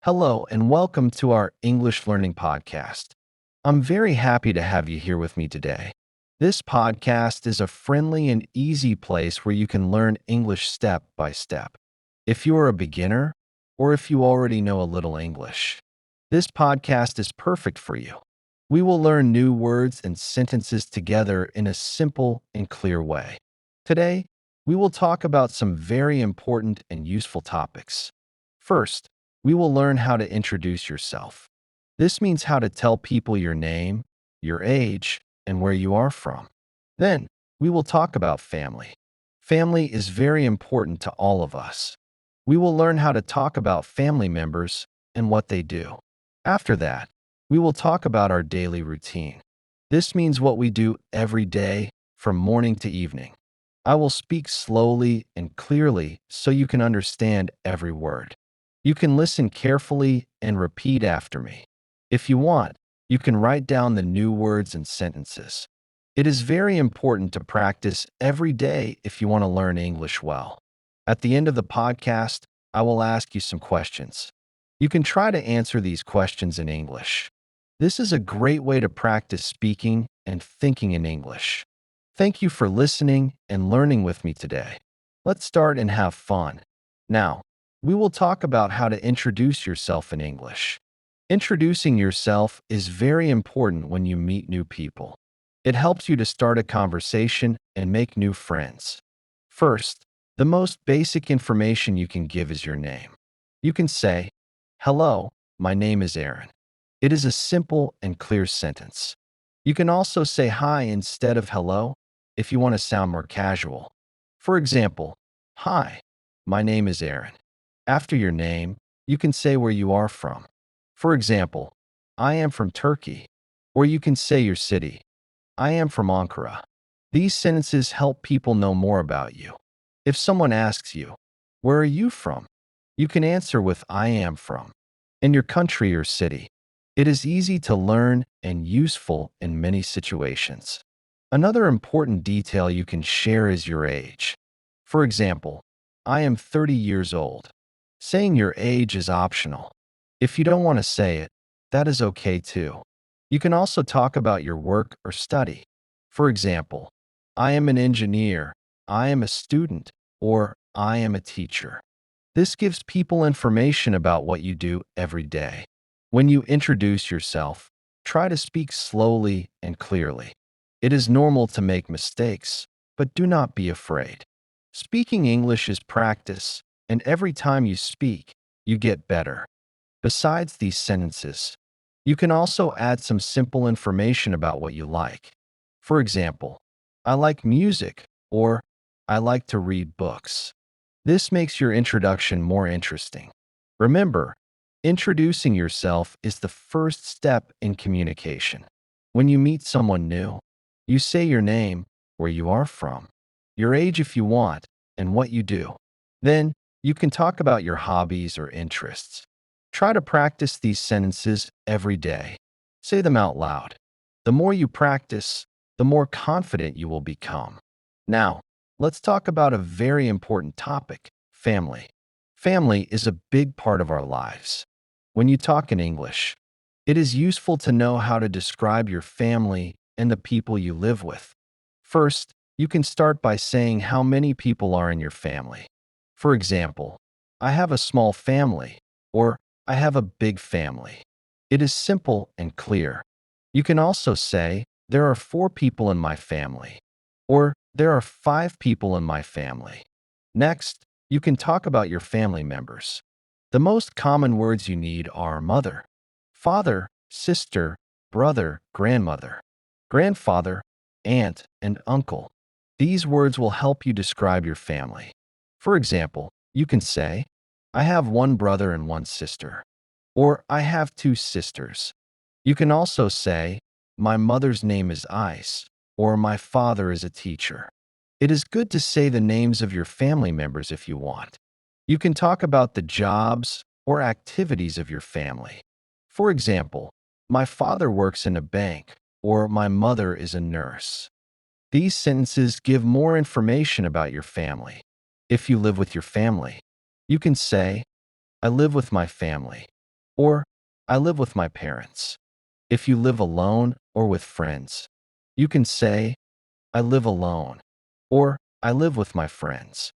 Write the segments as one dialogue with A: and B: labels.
A: Hello, and welcome to our English Learning Podcast. I'm very happy to have you here with me today. This podcast is a friendly and easy place where you can learn English step by step. If you are a beginner, or if you already know a little English, this podcast is perfect for you. We will learn new words and sentences together in a simple and clear way. Today, we will talk about some very important and useful topics. First, we will learn how to introduce yourself. This means how to tell people your name, your age, and where you are from. Then, we will talk about family. Family is very important to all of us. We will learn how to talk about family members and what they do. After that, we will talk about our daily routine. This means what we do every day from morning to evening. I will speak slowly and clearly so you can understand every word. You can listen carefully and repeat after me. If you want, you can write down the new words and sentences. It is very important to practice every day if you want to learn English well. At the end of the podcast, I will ask you some questions. You can try to answer these questions in English. This is a great way to practice speaking and thinking in English. Thank you for listening and learning with me today. Let's start and have fun. Now, we will talk about how to introduce yourself in English. Introducing yourself is very important when you meet new people. It helps you to start a conversation and make new friends. First, the most basic information you can give is your name. You can say, "Hello, my name is Aaron." It is a simple and clear sentence. You can also say hi instead of hello if you want to sound more casual. For example, "Hi, my name is Aaron." After your name, you can say where you are from. For example, "I am from Turkey," or you can say your city. "I am from Ankara." These sentences help people know more about you. If someone asks you, "Where are you from?" you can answer with "I am from," in your country or city. It is easy to learn and useful in many situations. Another important detail you can share is your age. For example, "I am 30 years old." Saying your age is optional. If you don't want to say it, that is okay too. You can also talk about your work or study. For example, "I am an engineer," "I am a student," or "I am a teacher." This gives people information about what you do every day. When you introduce yourself, try to speak slowly and clearly. It is normal to make mistakes, but do not be afraid. Speaking English is practice, and every time you speak, you get better. Besides these sentences, you can also add some simple information about what you like. For example, "I like music," or "I like to read books." This makes your introduction more interesting. Remember, introducing yourself is the first step in communication. When you meet someone new, you say your name, where you are from, your age if you want, and what you do. Then, you can talk about your hobbies or interests. Try to practice these sentences every day. Say them out loud. The more you practice, the more confident you will become. Now, let's talk about a very important topic, family. Family is a big part of our lives. When you talk in English, it is useful to know how to describe your family and the people you live with. First, you can start by saying how many people are in your family. For example, "I have a small family," or "I have a big family." It is simple and clear. You can also say, "There are 4 people in my family," or "There are 5 people in my family." Next, you can talk about your family members. The most common words you need are mother, father, sister, brother, grandmother, grandfather, aunt, and uncle. These words will help you describe your family. For example, you can say, "I have 1 brother and 1 sister," or "I have 2 sisters." You can also say, "My mother's name is Ice," or "My father is a teacher." It is good to say the names of your family members if you want. You can talk about the jobs or activities of your family. For example, "My father works in a bank," or "My mother is a nurse." These sentences give more information about your family. If you live with your family, you can say, "I live with my family," or I live with my parents. If you live alone or with friends, you can say, I live alone, or I live with my friends.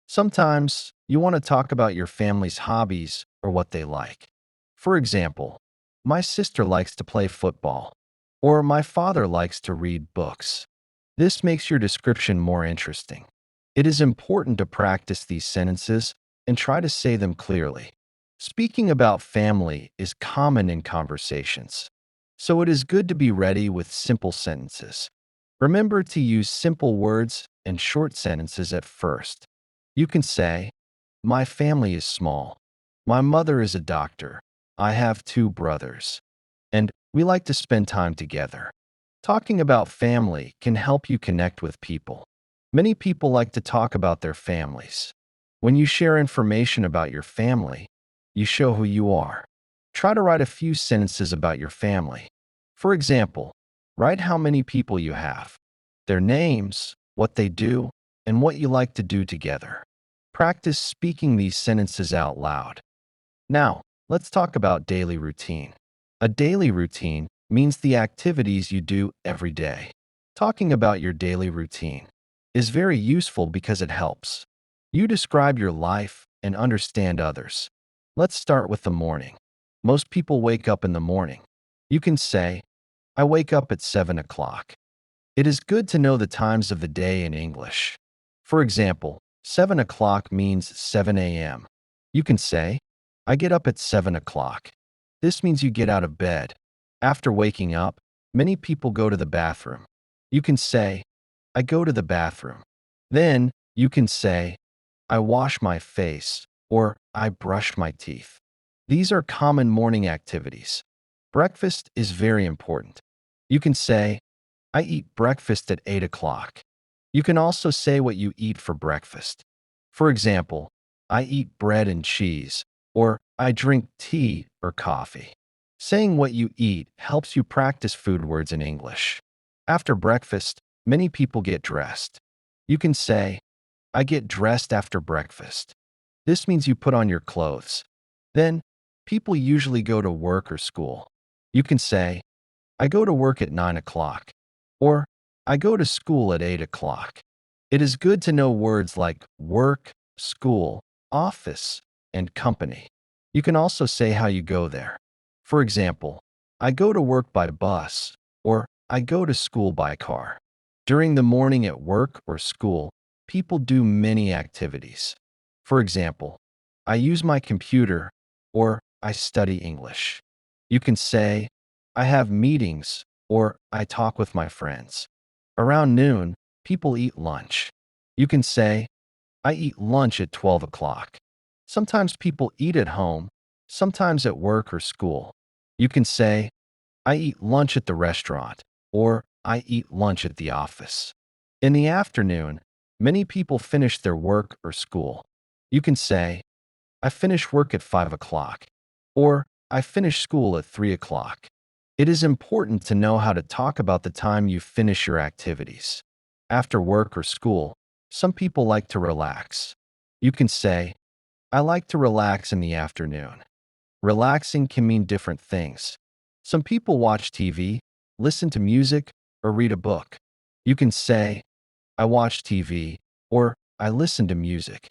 A: Sometimes you want to talk about your family's hobbies or what they like. For example, my sister likes to play football, or my father likes to read books. This makes your description more interesting. It is important to practice these sentences and try to say them clearly. Speaking about family is common in conversations, so it is good to be ready with simple sentences. Remember to use simple words and short sentences at first. You can say, my family is small. My mother is a doctor. I have two brothers. And we like to spend time together. Talking about family can help you connect with people. Many people like to talk about their families. When you share information about your family, you show who you are. Try to write a few sentences about your family. For example, write how many people you have, their names, what they do, and what you like to do together. Practice speaking these sentences out loud. Now, let's talk about daily routine. A daily routine means the activities you do every day. Talking about your daily routine is very useful because it helps you describe your life and understand others. Let's start with the morning. Most people wake up in the morning. You can say, I wake up at 7 o'clock. It is good to know the times of the day in English. For example, 7 o'clock means 7 a.m. You can say, I get up at 7 o'clock. This means you get out of bed. After waking up, many people go to the bathroom. You can say, I go to the bathroom. Then you can say, I wash my face or I brush my teeth. These are common morning activities. Breakfast is very important. You can say, I eat breakfast at 8 o'clock. You can also say what you eat for breakfast. For example, I eat bread and cheese, or I drink tea or coffee. Saying what you eat helps you practice food words in English. After breakfast, many people get dressed. You can say, I get dressed after breakfast. This means you put on your clothes. Then, people usually go to work or school. You can say, I go to work at 9 o'clock, or I go to school at 8 o'clock. It is good to know words like work, school, office, and company. You can also say how you go there. For example, I go to work by bus, or I go to school by car. During the morning at work or school, people do many activities. For example, I use my computer, or I study English. You can say, I have meetings, or I talk with my friends. Around noon, people eat lunch. You can say, I eat lunch at 12 o'clock. Sometimes people eat at home, sometimes at work or school. You can say, I eat lunch at the restaurant, or I eat lunch at the office. In the afternoon, many people finish their work or school. You can say, I finish work at 5 o'clock, or I finish school at 3 o'clock. It is important to know how to talk about the time you finish your activities. After work or school, some people like to relax. You can say, I like to relax in the afternoon. Relaxing can mean different things. Some people watch TV, listen to music, or read a book. You can say, I watch TV, or I listen to music.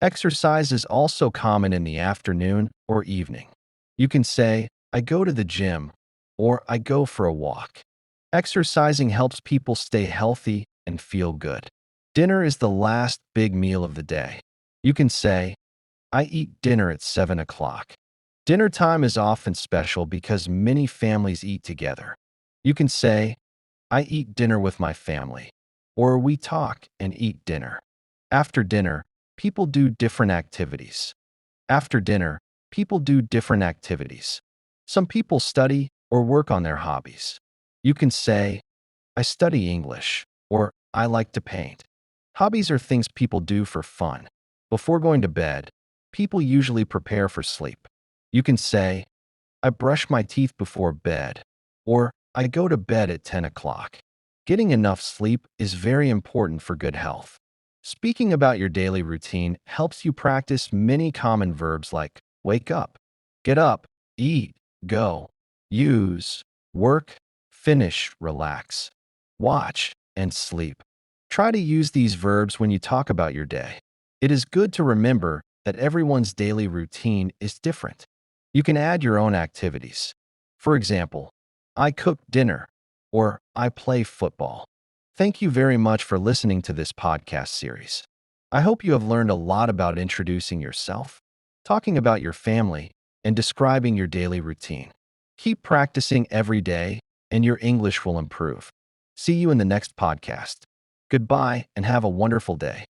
A: Exercise is also common in the afternoon or evening. You can say, I go to the gym, or I go for a walk. Exercising helps people stay healthy and feel good. Dinner is the last big meal of the day. You can say, I eat dinner at 7 o'clock. Dinner time is often special because many families eat together. You can say, I eat dinner with my family, or we talk and eat dinner. After dinner, people do different activities. After dinner, people do different activities. Some people study or work on their hobbies. You can say, I study English, or I like to paint. Hobbies are things people do for fun. Before going to bed, people usually prepare for sleep. You can say, I brush my teeth before bed, or I go to bed at 10 o'clock. Getting enough sleep is very important for good health. Speaking about your daily routine helps you practice many common verbs like wake up, get up, eat, go, use, work, finish, relax, watch, and sleep. Try to use these verbs when you talk about your day. It is good to remember that everyone's daily routine is different. You can add your own activities. For example, I cook dinner or I play football. Thank you very much for listening to this podcast series. I hope you have learned a lot about introducing yourself, talking about your family, and describing your daily routine. Keep practicing every day, and your English will improve. See you in the next podcast. Goodbye, and have a wonderful day.